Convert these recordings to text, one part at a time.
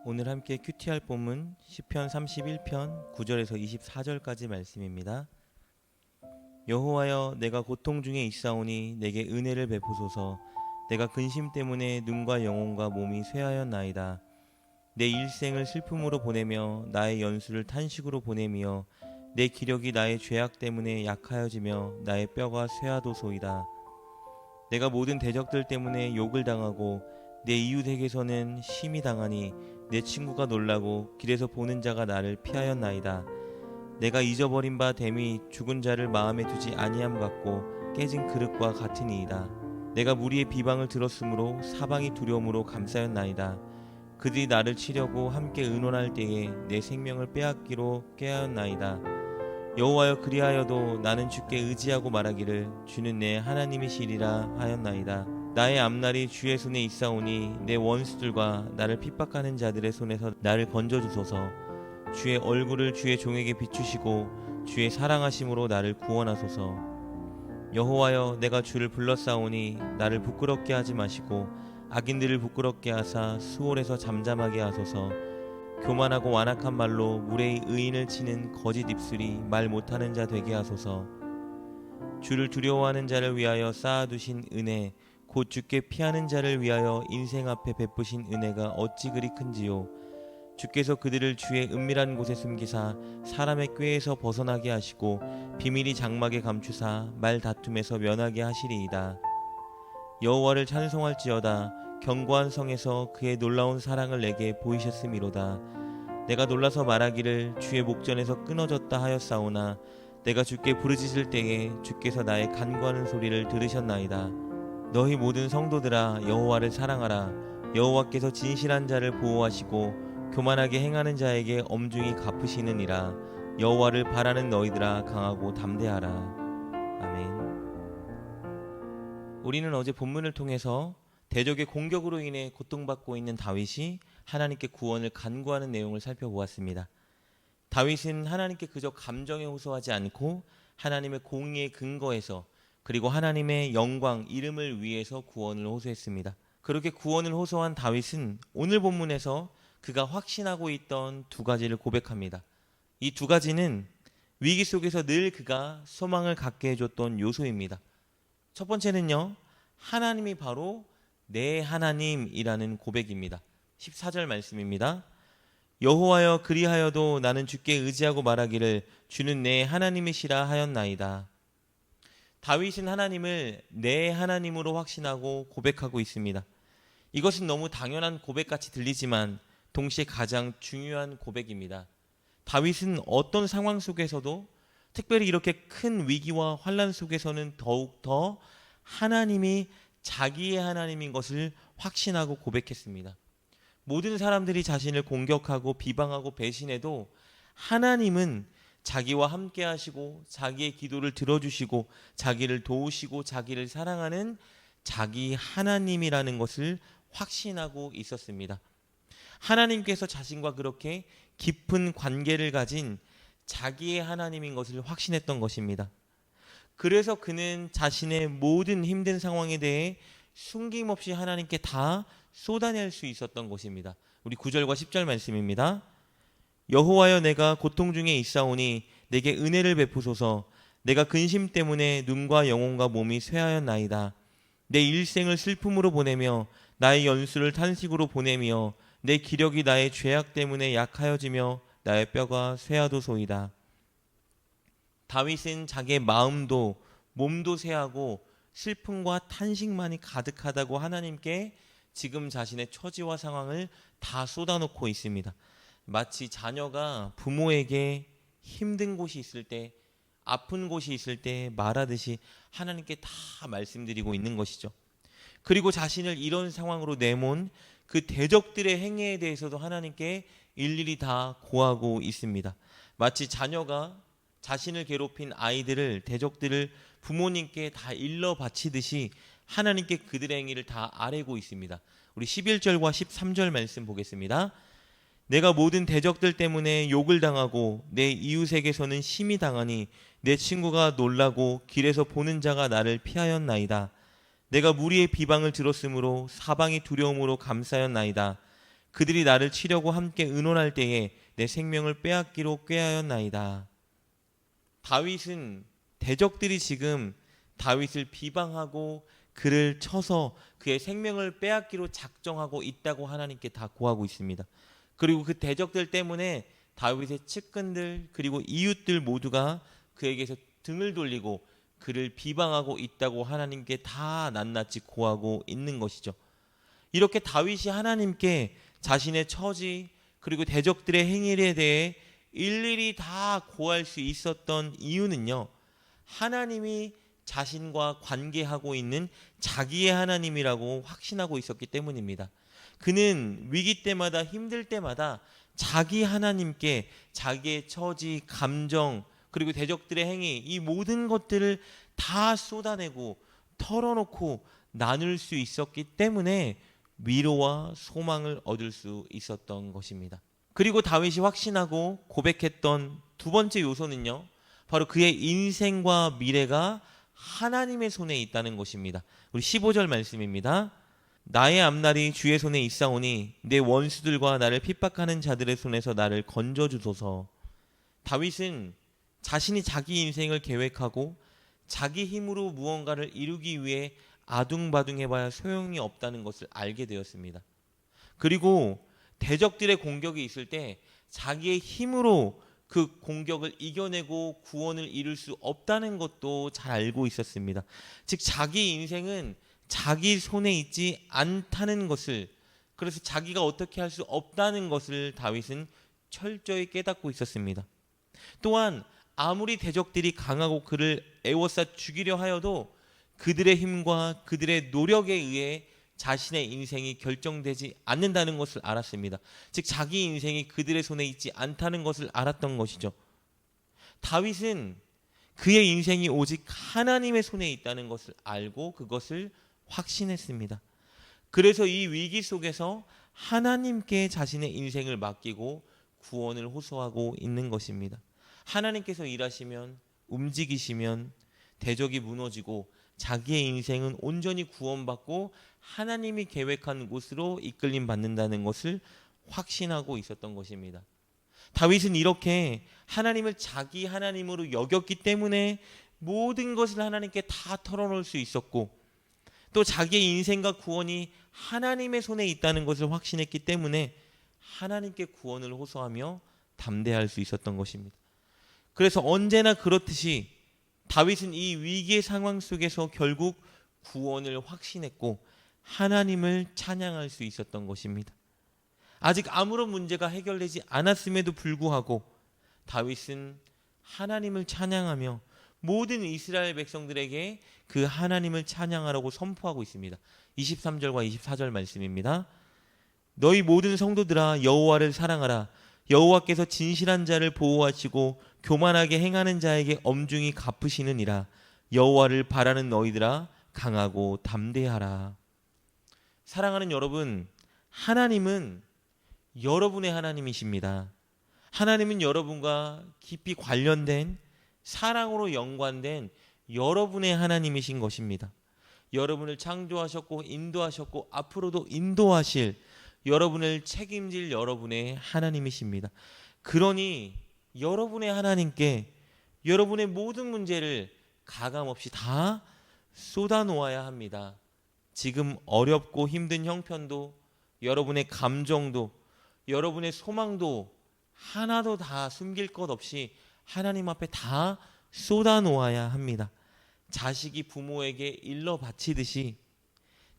오늘 함께 큐티할 본문 시편 31편 9절에서 24절까지 말씀입니다. 여호와여, 내가 고통 중에 있사오니 내게 은혜를 베푸소서. 내가 근심 때문에 눈과 영혼과 몸이 쇠하였나이다. 내 일생을 슬픔으로 보내며 나의 연수를 탄식으로 보내며 내 기력이 나의 죄악 때문에 약하여지며 나의 뼈가 쇠하도소이다. 내가 모든 대적들 때문에 욕을 당하고 내 이웃에게서는 심히 당하니 내 친구가 놀라고 길에서 보는 자가 나를 피하였나이다. 내가 잊어버린 바 됨이 죽은 자를 마음에 두지 아니함 같고 깨진 그릇과 같으니이다. 내가 무리의 비방을 들었으므로 사방이 두려움으로 감싸였나이다. 그들이 나를 치려고 함께 의논할 때에 내 생명을 빼앗기로 꾀하였나이다. 여호와여, 그리하여도 나는 주께 의지하고 말하기를 주는 내 하나님이시리라 하였나이다. 나의 앞날이 주의 손에 있사오니 내 원수들과 나를 핍박하는 자들의 손에서 나를 건져주소서. 주의 얼굴을 주의 종에게 비추시고 주의 사랑하심으로 나를 구원하소서. 여호와여, 내가 주를 불렀사오니 나를 부끄럽게 하지 마시고 악인들을 부끄럽게 하사 수월에서 잠잠하게 하소서. 교만하고 완악한 말로 무례히 의인을 치는 거짓 입술이 말 못하는 자 되게 하소서. 주를 두려워하는 자를 위하여 쌓아두신 은혜, 곧 주께 피하는 자를 위하여 인생 앞에 베푸신 은혜가 어찌 그리 큰지요. 주께서 그들을 주의 은밀한 곳에 숨기사 사람의 꾀에서 벗어나게 하시고 비밀이 장막에 감추사 말 다툼에서 면하게 하시리이다. 여호와를 찬송할지어다. 견고한 성에서 그의 놀라운 사랑을 내게 보이셨음이로다. 내가 놀라서 말하기를 주의 목전에서 끊어졌다 하였사오나 내가 주께 부르짖을 때에 주께서 나의 간구하는 소리를 들으셨나이다. 너희 모든 성도들아, 여호와를 사랑하라. 여호와께서 진실한 자를 보호하시고 교만하게 행하는 자에게 엄중히 갚으시느니라. 여호와를 바라는 너희들아, 강하고 담대하라. 아멘. 우리는 어제 본문을 통해서 대적의 공격으로 인해 고통받고 있는 다윗이 하나님께 구원을 간구하는 내용을 살펴보았습니다. 다윗은 하나님께 그저 감정에 호소하지 않고 하나님의 공의에 근거해서, 그리고 하나님의 영광, 이름을 위해서 구원을 호소했습니다. 그렇게 구원을 호소한 다윗은 오늘 본문에서 그가 확신하고 있던 두 가지를 고백합니다. 이 두 가지는 위기 속에서 늘 그가 소망을 갖게 해줬던 요소입니다. 첫 번째는요, 하나님이 바로 내 하나님이라는 고백입니다. 14절 말씀입니다. 여호와여, 그리하여도 나는 주께 의지하고 말하기를 주는 내 하나님이시라 하였나이다. 다윗은 하나님을 내 하나님으로 확신하고 고백하고 있습니다. 이것은 너무 당연한 고백같이 들리지만 동시에 가장 중요한 고백입니다. 다윗은 어떤 상황 속에서도, 특별히 이렇게 큰 위기와 환난 속에서는 더욱더 하나님이 자기의 하나님인 것을 확신하고 고백했습니다. 모든 사람들이 자신을 공격하고 비방하고 배신해도 하나님은 자기와 함께 하시고 자기의 기도를 들어주시고 자기를 도우시고 자기를 사랑하는 자기 하나님이라는 것을 확신하고 있었습니다. 하나님께서 자신과 그렇게 깊은 관계를 가진 자기의 하나님인 것을 확신했던 것입니다. 그래서 그는 자신의 모든 힘든 상황에 대해 숨김없이 하나님께 다 쏟아낼 수 있었던 것입니다. 우리 9절과 10절 말씀입니다. 여호와여, 내가 고통 중에 있사오니 내게 은혜를 베푸소서. 내가 근심 때문에 눈과 영혼과 몸이 쇠하였나이다. 내 일생을 슬픔으로 보내며 나의 연수를 탄식으로 보내며 내 기력이 나의 죄악 때문에 약하여지며 나의 뼈가 쇠하도소이다. 다윗은 자기의 마음도 몸도 쇠하고 슬픔과 탄식만이 가득하다고 하나님께 지금 자신의 처지와 상황을 다 쏟아놓고 있습니다. 마치 자녀가 부모에게 힘든 곳이 있을 때, 아픈 곳이 있을 때 말하듯이 하나님께 다 말씀드리고 있는 것이죠. 그리고 자신을 이런 상황으로 내몬 그 대적들의 행위에 대해서도 하나님께 일일이 다 고하고 있습니다. 마치 자녀가 자신을 괴롭힌 아이들을, 대적들을 부모님께 다 일러 바치듯이 하나님께 그들의 행위를 다 아뢰고 있습니다. 우리 11절과 13절 말씀 보겠습니다. 내가 모든 대적들 때문에 욕을 당하고 내 이웃에게서는 심히 당하니 내 친구가 놀라고 길에서 보는 자가 나를 피하였나이다. 내가 무리의 비방을 들었으므로 사방이 두려움으로 감싸였나이다. 그들이 나를 치려고 함께 의논할 때에 내 생명을 빼앗기로 꾀하였나이다. 다윗은 대적들이 지금 다윗을 비방하고 그를 쳐서 그의 생명을 빼앗기로 작정하고 있다고 하나님께 다 고하고 있습니다. 그리고 그 대적들 때문에 다윗의 측근들 그리고 이웃들 모두가 그에게서 등을 돌리고 그를 비방하고 있다고 하나님께 다 낱낱이 고하고 있는 것이죠. 이렇게 다윗이 하나님께 자신의 처지 그리고 대적들의 행위에 대해 일일이 다 고할 수 있었던 이유는요, 하나님이 자신과 관계하고 있는 자기의 하나님이라고 확신하고 있었기 때문입니다. 그는 위기 때마다 힘들 때마다 자기 하나님께 자기의 처지, 감정 그리고 대적들의 행위 이 모든 것들을 다 쏟아내고 털어놓고 나눌 수 있었기 때문에 위로와 소망을 얻을 수 있었던 것입니다. 그리고 다윗이 확신하고 고백했던 두 번째 요소는요, 바로 그의 인생과 미래가 하나님의 손에 있다는 것입니다. 우리 15절 말씀입니다. 나의 앞날이 주의 손에 있사오니 내 원수들과 나를 핍박하는 자들의 손에서 나를 건져주소서. 다윗은 자신이 자기 인생을 계획하고 자기 힘으로 무언가를 이루기 위해 아둥바둥해봐야 소용이 없다는 것을 알게 되었습니다. 그리고 대적들의 공격이 있을 때 자기의 힘으로 그 공격을 이겨내고 구원을 이룰 수 없다는 것도 잘 알고 있었습니다. 즉 자기 인생은 자기 손에 있지 않다는 것을, 그래서 자기가 어떻게 할 수 없다는 것을 다윗은 철저히 깨닫고 있었습니다. 또한 아무리 대적들이 강하고 그를 애워싸 죽이려 하여도 그들의 힘과 그들의 노력에 의해 자신의 인생이 결정되지 않는다는 것을 알았습니다. 즉 자기 인생이 그들의 손에 있지 않다는 것을 알았던 것이죠. 다윗은 그의 인생이 오직 하나님의 손에 있다는 것을 알고 그것을 확신했습니다. 그래서 이 위기 속에서 하나님께 자신의 인생을 맡기고 구원을 호소하고 있는 것입니다. 하나님께서 일하시면, 움직이시면 대적이 무너지고 자기의 인생은 온전히 구원받고 하나님이 계획한 곳으로 이끌림 받는다는 것을 확신하고 있었던 것입니다. 다윗은 이렇게 하나님을 자기 하나님으로 여겼기 때문에 모든 것을 하나님께 다 털어놓을 수 있었고, 또 자기의 인생과 구원이 하나님의 손에 있다는 것을 확신했기 때문에 하나님께 구원을 호소하며 담대할 수 있었던 것입니다. 그래서 언제나 그렇듯이 다윗은 이 위기의 상황 속에서 결국 구원을 확신했고 하나님을 찬양할 수 있었던 것입니다. 아직 아무런 문제가 해결되지 않았음에도 불구하고 다윗은 하나님을 찬양하며 모든 이스라엘 백성들에게 그 하나님을 찬양하라고 선포하고 있습니다. 23절과 24절 말씀입니다. 너희 모든 성도들아 여호와를 사랑하라. 여호와께서 진실한 자를 보호하시고 교만하게 행하는 자에게 엄중히 갚으시느니라. 여호와를 바라는 너희들아 강하고 담대하라. 사랑하는 여러분, 하나님은 여러분의 하나님이십니다. 하나님은 여러분과 깊이 관련된 사랑으로 연관된 여러분의 하나님이신 것입니다. 여러분을 창조하셨고 인도하셨고 앞으로도 인도하실, 여러분을 책임질 여러분의 하나님이십니다. 그러니 여러분의 하나님께 여러분의 모든 문제를 가감없이 다 쏟아놓아야 합니다. 지금 어렵고 힘든 형편도, 여러분의 감정도, 여러분의 소망도 하나도 다 숨길 것 없이 하나님 앞에 다 쏟아놓아야 합니다. 자식이 부모에게 일러 바치듯이,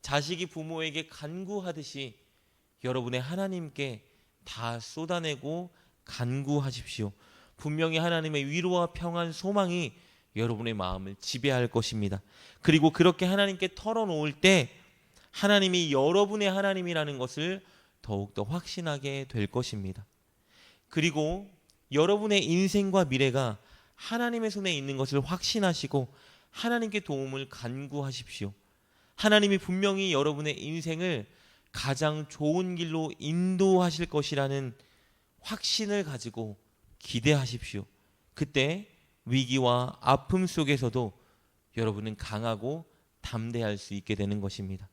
자식이 부모에게 간구하듯이 여러분의 하나님께 다 쏟아내고 간구하십시오. 분명히 하나님의 위로와 평안, 소망이 여러분의 마음을 지배할 것입니다. 그리고 그렇게 하나님께 털어놓을 때 하나님이 여러분의 하나님이라는 것을 더욱더 확신하게 될 것입니다. 그리고 여러분의 인생과 미래가 하나님의 손에 있는 것을 확신하시고 하나님께 도움을 간구하십시오. 하나님이 분명히 여러분의 인생을 가장 좋은 길로 인도하실 것이라는 확신을 가지고 기대하십시오. 그때 위기와 아픔 속에서도 여러분은 강하고 담대할 수 있게 되는 것입니다.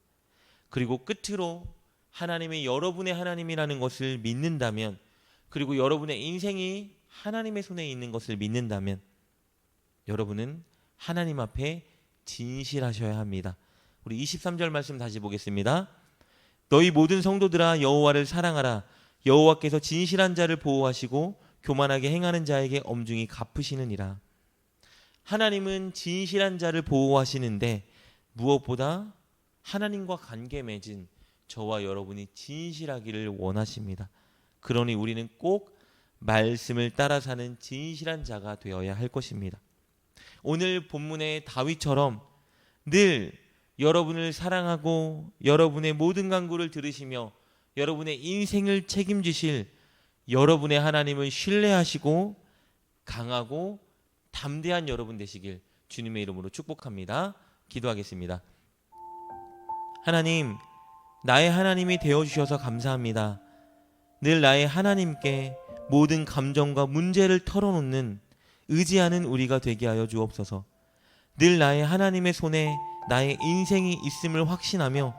그리고 끝으로 하나님이 여러분의 하나님이라는 것을 믿는다면, 그리고 여러분의 인생이 하나님의 손에 있는 것을 믿는다면 여러분은 하나님 앞에 진실하셔야 합니다. 우리 23절 말씀 다시 보겠습니다. 너희 모든 성도들아 여호와를 사랑하라. 여호와께서 진실한 자를 보호하시고 교만하게 행하는 자에게 엄중히 갚으시느니라. 하나님은 진실한 자를 보호하시는데 무엇보다 하나님과 관계 맺은 저와 여러분이 진실하기를 원하십니다. 그러니 우리는 꼭 말씀을 따라 사는 진실한 자가 되어야 할 것입니다. 오늘 본문의 다윗처럼 늘 여러분을 사랑하고 여러분의 모든 간구를 들으시며 여러분의 인생을 책임지실 여러분의 하나님을 신뢰하시고 강하고 담대한 여러분 되시길 주님의 이름으로 축복합니다. 기도하겠습니다. 하나님, 나의 하나님이 되어주셔서 감사합니다. 늘 나의 하나님께 모든 감정과 문제를 털어놓는 의지하는 우리가 되게 하여 주옵소서. 늘 나의 하나님의 손에 나의 인생이 있음을 확신하며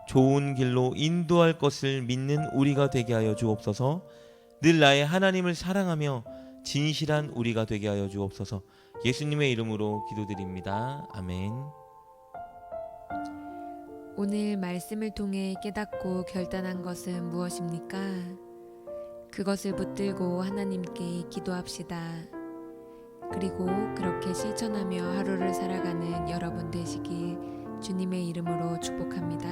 좋은 길로 인도할 것을 믿는 우리가 되게 하여 주옵소서. 늘 나의 하나님을 사랑하며 진실한 우리가 되게 하여 주옵소서. 예수님의 이름으로 기도드립니다. 아멘. 오늘 말씀을 통해 깨닫고 결단한 것은 무엇입니까? 그것을 붙들고 하나님께 기도합시다. 그리고 그렇게 실천하며 하루를 살아가는 여러분 되시길 주님의 이름으로 축복합니다.